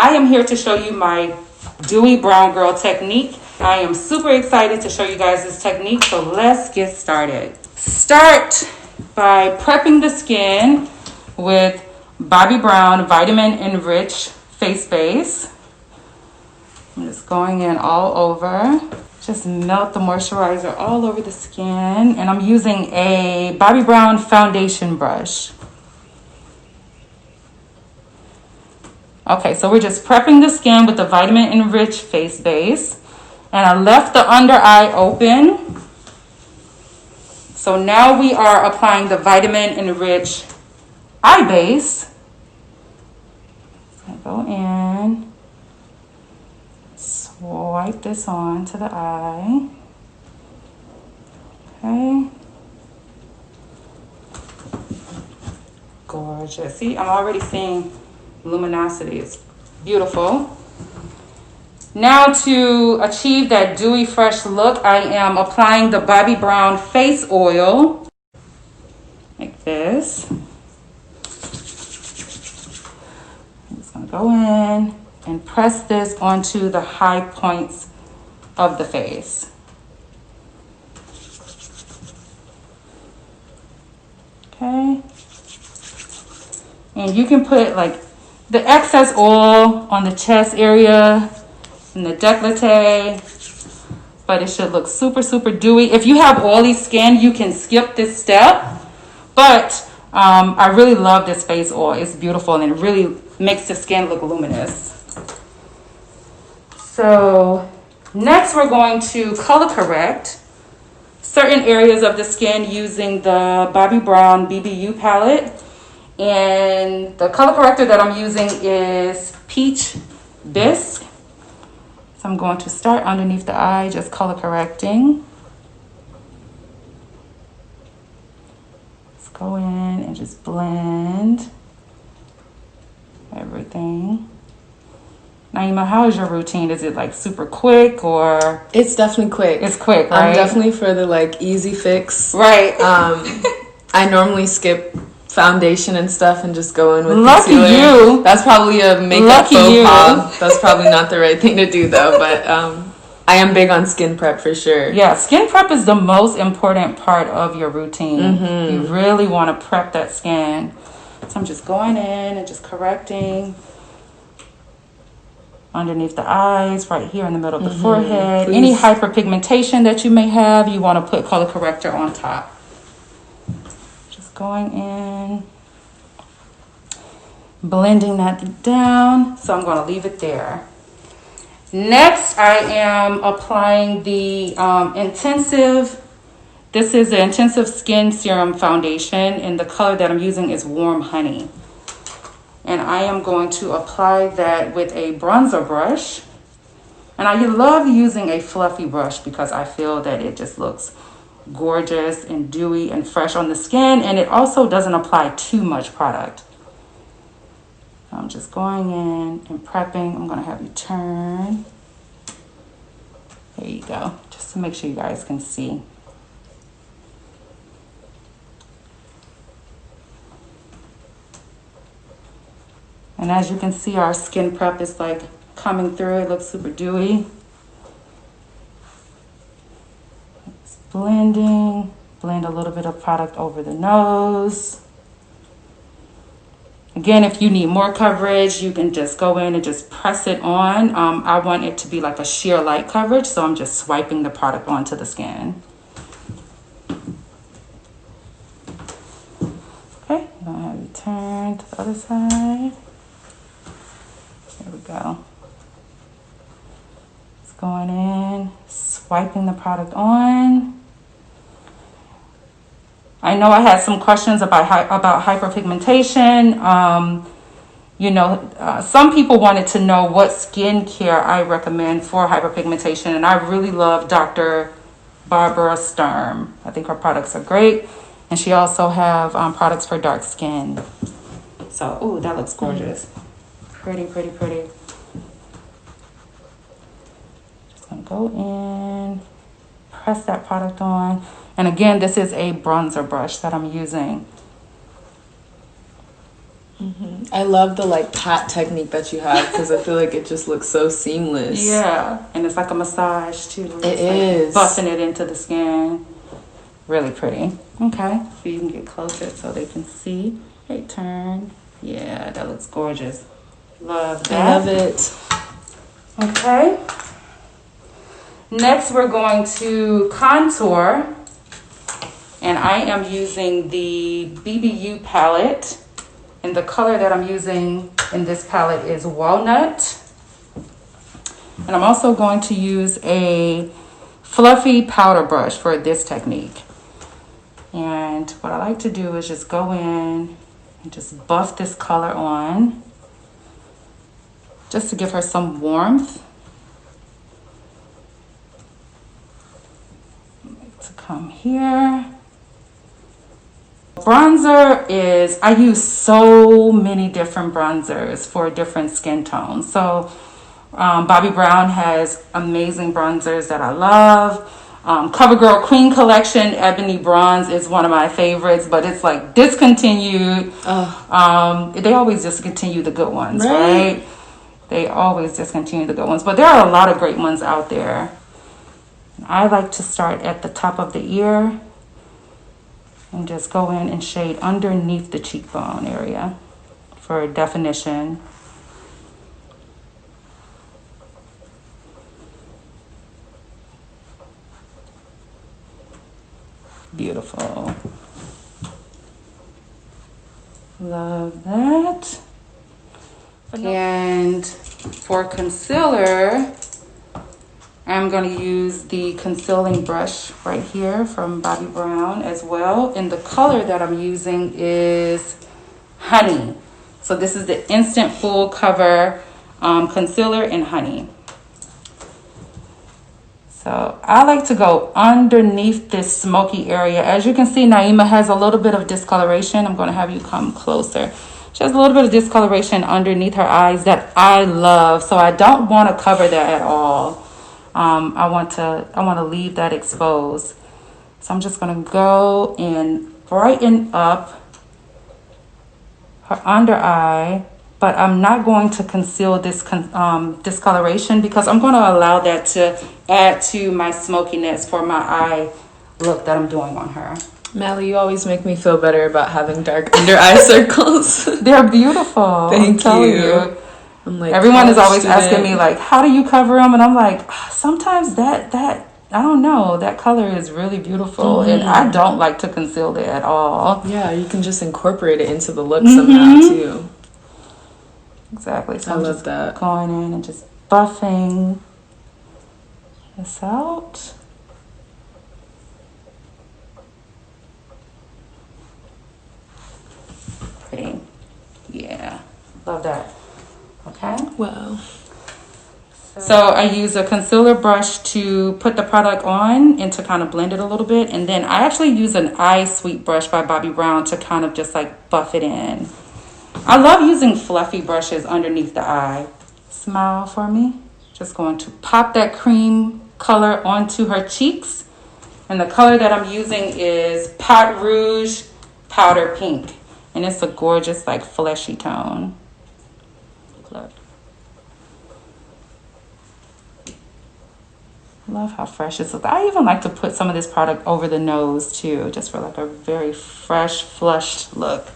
I am here to show you my Dewy Brown Girl technique. I am super excited to show you guys this technique, so let's get started. Start by prepping the skin with Bobbi Brown Vitamin Enrich Face Base. I'm just going in all over. Just melt the moisturizer all over the skin. And I'm using a Bobbi Brown foundation brush. Okay, so we're just prepping the skin with the Vitamin Enrich Face Base. And I left the under eye open. So now we are applying the Vitamin Enrich Eye Base. So I go in. Swipe this on to the eye. Okay. Gorgeous. See, I'm already seeing luminosity. It's beautiful. Now to achieve that dewy, fresh look, I am applying the Bobbi Brown face oil. Like this. I'm just going to go in and press this onto the high points of the face. Okay. And you can put like the excess oil on the chest area and the décolleté, but it should look super, super dewy. If you have oily skin, you can skip this step, but I really love this face oil. It's beautiful and it really makes the skin look luminous. So next we're going to color correct certain areas of the skin using the Bobbi Brown BBU palette. And the color corrector that I'm using is Peach Bisque. So I'm going to start underneath the eye, just color correcting. Let's go in and just blend everything. Naima, how is your routine? Is it like super quick or? It's definitely quick. It's quick, right? I'm definitely for the like easy fix. Right. I normally skip foundation and stuff and just go in with Lucky concealer. you. That's probably a makeup faux pas. That's probably not the right thing to do though, but I am big on skin prep for sure. Yeah, skin prep is the most important part of your routine. Mm-hmm. You really want to prep that skin. So I'm just going in and just correcting underneath the eyes, right here in the middle of the forehead. Please. Any hyperpigmentation that you may have, you want to put color corrector on top. Just going in, blending that down. So I'm going to leave it there. Next, I am applying the this is the Intensive Skin Serum Foundation, and the color that I'm using is Warm Honey. And I am going to apply that with a bronzer brush. And I love using a fluffy brush because I feel that it just looks gorgeous and dewy and fresh on the skin. And it also doesn't apply too much product. So I'm just going in and prepping. I'm going to have you turn. There you go. Just to make sure you guys can see. And as you can see, our skin prep is like coming through. It looks super dewy. Just blending. Blend a little bit of product over the nose. Again, if you need more coverage, you can just go in and just press it on. I want it to be like a sheer light coverage, so I'm just swiping the product onto the skin. Okay, I'm gonna have you turn to the other side. There we go. Just going in, swiping the product on. I know I had some questions about hyperpigmentation. Some people wanted to know what skincare I recommend for hyperpigmentation, and I really love Dr. Barbara Sturm. I think her products are great, and she also have products for dark skin. So, ooh, that looks gorgeous. Pretty, pretty, pretty. Just gonna go in, press that product on. And again, this is a bronzer brush that I'm using. I love the like pat technique that you have because I feel like it just looks so seamless. Yeah, and it's like a massage too. It is. Like buffing it into the skin. Really pretty. Okay, so you can get closer so they can see. Hey, turn. Yeah, that looks gorgeous. Love that. I love it. Okay. Next, we're going to contour. And I am using the BBU palette. And the color that I'm using in this palette is Walnut. And I'm also going to use a fluffy powder brush for this technique. And what I like to do is just go in and just buff this color on, just to give her some warmth. To come here. Bronzer is, I use so many different bronzers for different skin tones. So Bobbi Brown has amazing bronzers that I love. CoverGirl Queen Collection Ebony Bronze is one of my favorites, but it's like discontinued. They always discontinue the good ones, right? They always discontinue the good ones, but there are a lot of great ones out there. I like to start at the top of the ear and just go in and shade underneath the cheekbone area for definition. Beautiful. Love that. And for concealer, I'm going to use the concealing brush right here from Bobbi Brown as well. And the color that I'm using is Honey. So this is the Instant Full Cover Concealer in Honey. So I like to go underneath this smoky area. As you can see, Naima has a little bit of discoloration. I'm going to have you come closer. She has a little bit of discoloration underneath her eyes that I love. So I don't want to cover that at all. I want to leave that exposed. So I'm just going to go and brighten up her under eye, but I'm not going to conceal this discoloration because I'm going to allow that to add to my smokiness for my eye look that I'm doing on her. Mally, you always make me feel better about having dark under eye circles. They're beautiful. Thank you. I'm like, everyone is always asking me like, how do you cover them? And I'm like, sometimes that I don't know, that color is really beautiful, and I don't like to conceal it at all. Yeah, you can just incorporate it into the look somehow too. Exactly. So I I'm love just that. Going in and just buffing this out. Pretty. Yeah. Love that. Okay. Wow. So I use a concealer brush to put the product on and to kind of blend it a little bit. And then I actually use an eye sweep brush by Bobbi Brown to kind of just like buff it in. I love using fluffy brushes underneath the eye. Smile for me. Just going to pop that cream color onto her cheeks. And the color that I'm using is Pot Rouge Powder Pink. And it's a gorgeous like fleshy tone. Look. Love how fresh this looks. I even like to put some of this product over the nose too, just for like a very fresh, flushed look.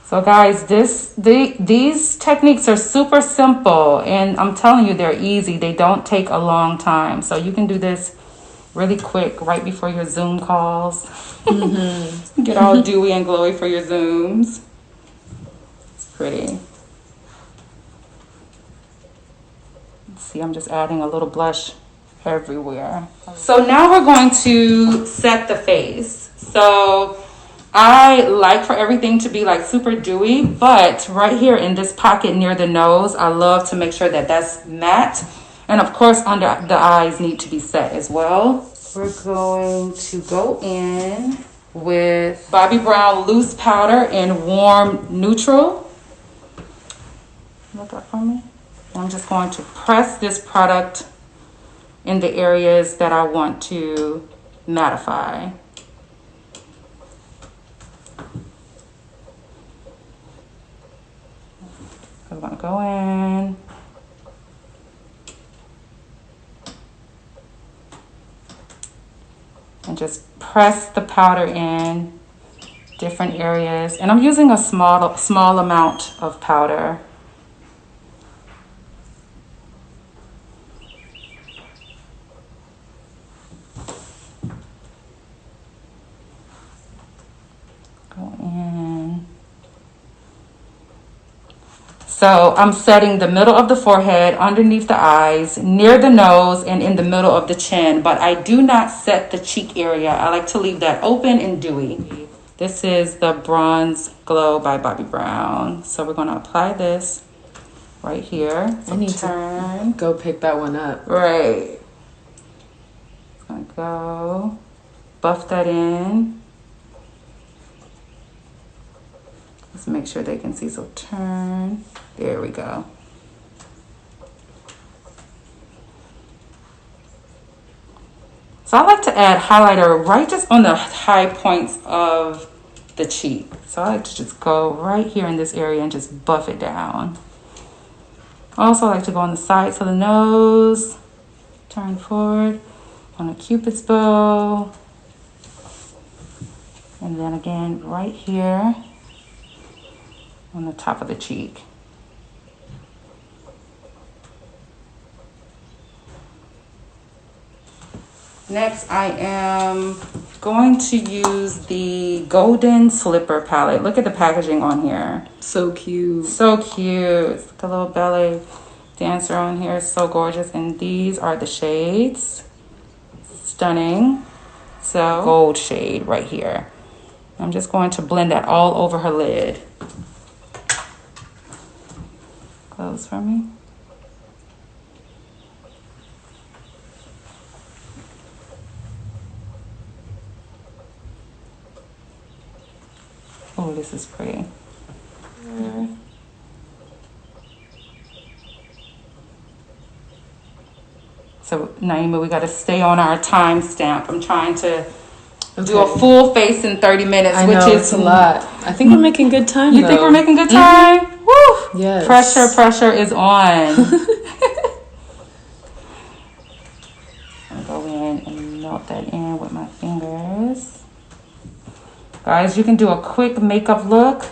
So guys, these techniques are super simple, and I'm telling you, they're easy. They don't take a long time. So you can do this really quick right before your Zoom calls. Get all dewy and glowy for your Zooms. It's pretty. See, I'm just adding a little blush everywhere. So now we're going to set the face. So I like for everything to be like super dewy, but right here in this pocket near the nose, I love to make sure that that's matte. And of course, under the eyes need to be set as well. We're going to go in with Bobbi Brown Loose Powder in Warm Neutral. Look up for me. I'm just going to press this product in the areas that I want to mattify. gonna go in. And just press the powder in different areas. And I'm using a small amount of powder. Go in. So I'm setting the middle of the forehead, underneath the eyes, near the nose, and in the middle of the chin. But I do not set the cheek area. I like to leave that open and dewy. This is the Bronze Glow by Bobbi Brown. So we're going to apply this right here. So I need to go pick that one up. Right. I'm going to go buff that in. Let's make sure they can see. So turn. There we go. So I like to add highlighter right just on the high points of the cheek. So I like to just go right here in this area and just buff it down. Also I like to go on the sides of the nose, turn forward on a Cupid's bow. And then again right here on the top of the cheek. Next, I am going to use the Golden Slipper palette. Look at the packaging on here. So cute. So cute. The little ballet dancer on here is so gorgeous. And these are the shades. Stunning. So, gold shade right here. I'm just going to blend that all over her lid. Close for me. Oh, this is pretty. So, Naima, we got to stay on our time stamp. I'm trying to do a full face in 30 minutes, I which know, is it's a lot. I think we're making good time, You though. think we're making good time? Mm-hmm. Woo! Yes. Pressure is on. I'll go in and melt that in with my fingers. Guys, you can do a quick makeup look.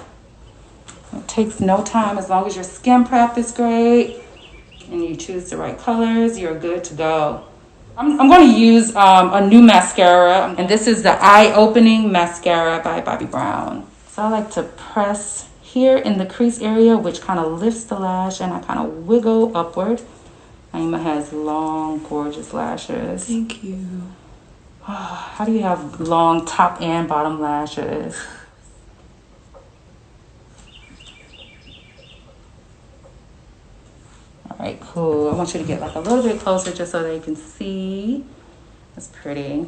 It takes no time as long as your skin prep is great and you choose the right colors, you're good to go. I'm going to use a new mascara, and this is the Eye Opening Mascara by Bobbi Brown. So I like to press here in the crease area, which kind of lifts the lash, and I kind of wiggle upward. Naima has long, gorgeous lashes. Thank you. How do you have long top and bottom lashes? All right, cool. I want you to get like a little bit closer just so they can see. That's pretty.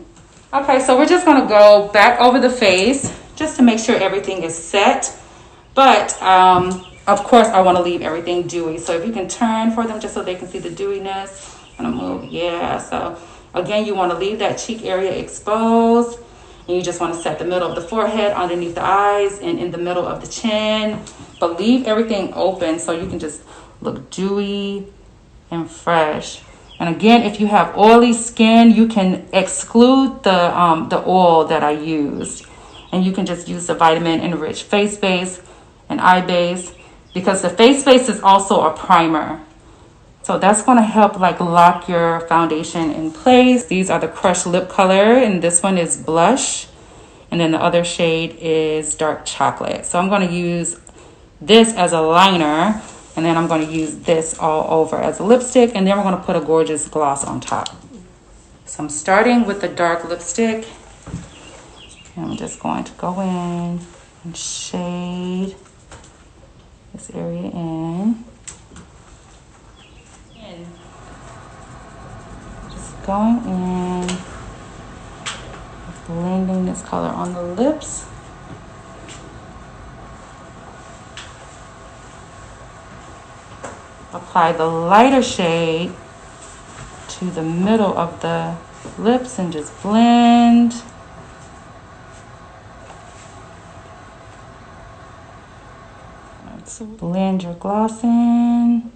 Okay, so we're just gonna go back over the face just to make sure everything is set. But of course I wanna leave everything dewy. So if you can turn for them just so they can see the dewiness. I'm gonna move, yeah. So again, you wanna leave that cheek area exposed. And you just wanna set the middle of the forehead, underneath the eyes, and in the middle of the chin. But leave everything open so you can just look dewy and fresh. And again, if you have oily skin, you can exclude the oil that I used. And you can just use the vitamin enriched face base and eye base, because the face base is also a primer. So that's going to help like lock your foundation in place. These are the crushed lip color, and this one is blush. And then the other shade is dark chocolate. So I'm going to use this as a liner. And then I'm going to use this all over as a lipstick. And then we're going to put a gorgeous gloss on top. So I'm starting with the dark lipstick. And I'm just going to go in and shade this area in. Just going in, blending this color on the lips. Apply the lighter shade to the middle of the lips and just blend. Blend your gloss in.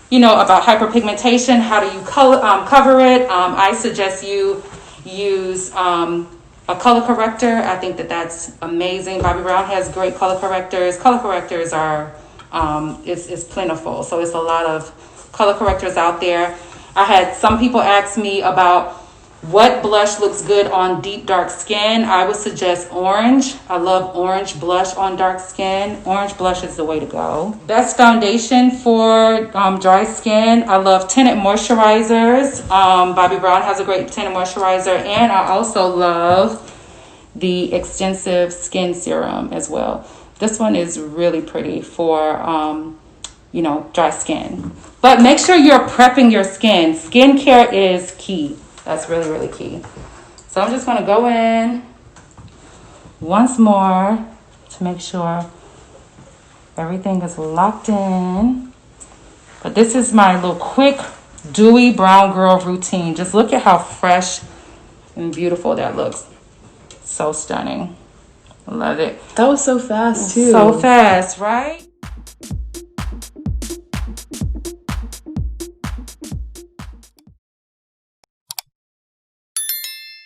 You know, about hyperpigmentation, how do you cover it? I suggest you use a color corrector. I think that that's amazing. Bobbi Brown has great color correctors. Color correctors are, it's plentiful. So it's a lot of color correctors out there. I had some people ask me about what blush looks good on deep dark skin. I would suggest orange. I love orange blush on dark skin. Orange blush is the way to go. Best foundation for dry skin. I love tinted moisturizers. Bobbi Brown has a great tinted moisturizer. And I also love the extensive skin serum as well. This one is really pretty for, you know, dry skin. But make sure you're prepping your skin. Skincare is key. That's really, really key. So I'm just going to go in once more to make sure everything is locked in. But this is my little quick dewy brown girl routine. Just look at how fresh and beautiful that looks. So stunning. I love it. That was so fast, too. So fast, right?